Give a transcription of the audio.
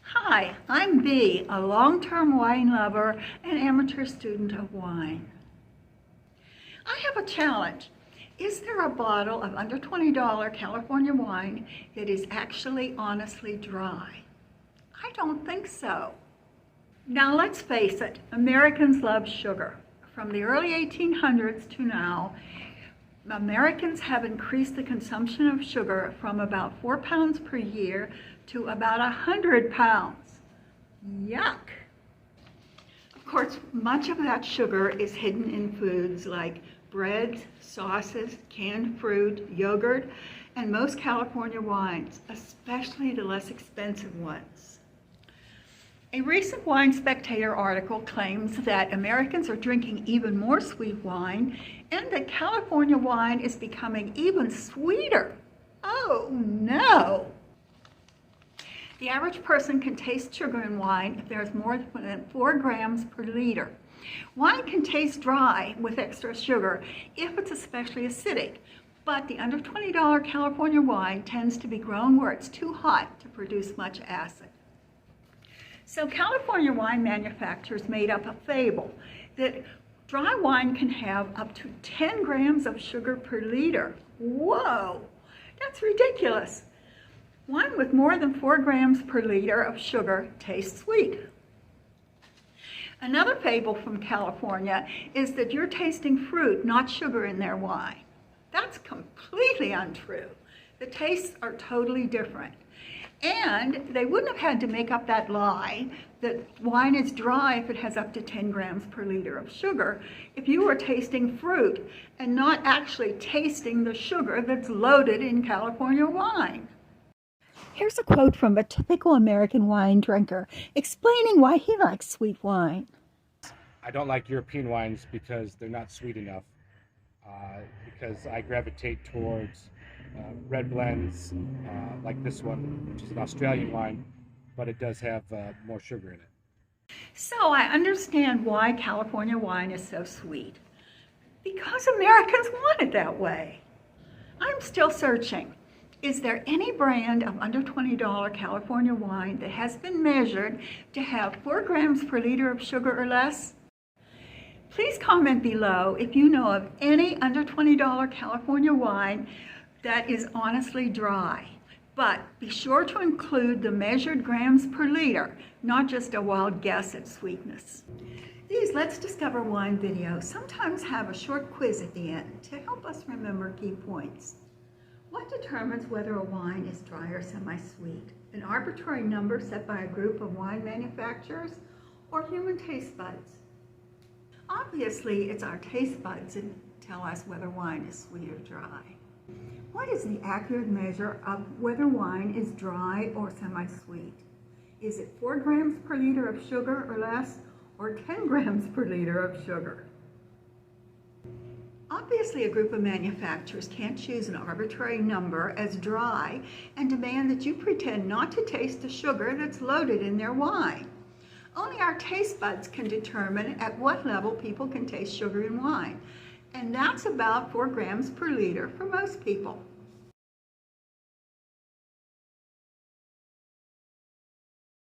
Hi, I'm Bee, a long-term wine lover and amateur student of wine. I have a challenge. Is there a bottle of under $20 California wine that is actually honestly dry? I don't think so. Now let's face it, Americans love sugar. From the early 1800s to now, Americans have increased the consumption of sugar from about 4 pounds per year to about 100 pounds. Yuck! Of course, much of that sugar is hidden in foods like breads, sauces, canned fruit, yogurt, and most California wines, especially the less expensive ones. A recent Wine Spectator article claims that Americans are drinking even more sweet wine and that California wine is becoming even sweeter. Oh no! The average person can taste sugar in wine if there's more than 4 grams per liter. Wine can taste dry with extra sugar if it's especially acidic, but the under $20 California wine tends to be grown where it's too hot to produce much acid. So California wine manufacturers made up a fable that dry wine can have up to 10 grams of sugar per liter. Whoa, that's ridiculous. Wine with more than 4 grams per liter of sugar tastes sweet. Another fable from California is that you're tasting fruit, not sugar in their wine. That's completely untrue. The tastes are totally different. And they wouldn't have had to make up that lie that wine is dry if it has up to 10 grams per liter of sugar if you were tasting fruit and not actually tasting the sugar that's loaded in California wine. Here's a quote from a typical American wine drinker explaining why he likes sweet wine. I don't like European wines because they're not sweet enough. Because I gravitate towards red blends like this one, which is an Australian wine, but it does have more sugar in it. So I understand why California wine is so sweet. Because Americans want it that way. I'm still searching. Is there any brand of under $20 California wine that has been measured to have 4 grams per liter of sugar or less? Please comment below if you know of any under $20 California wine that is honestly dry. But be sure to include the measured grams per liter, not just a wild guess at sweetness. These Let's Discover Wine videos sometimes have a short quiz at the end to help us remember key points. What determines whether a wine is dry or semi-sweet? An arbitrary number set by a group of wine manufacturers or human taste buds? Obviously, it's our taste buds that tell us whether wine is sweet or dry. What is the accurate measure of whether wine is dry or semi-sweet? Is it 4 grams per liter of sugar or less, or 10 grams per liter of sugar? Obviously, a group of manufacturers can't choose an arbitrary number as dry and demand that you pretend not to taste the sugar that's loaded in their wine. Only our taste buds can determine at what level people can taste sugar in wine, and that's about 4 grams per liter for most people.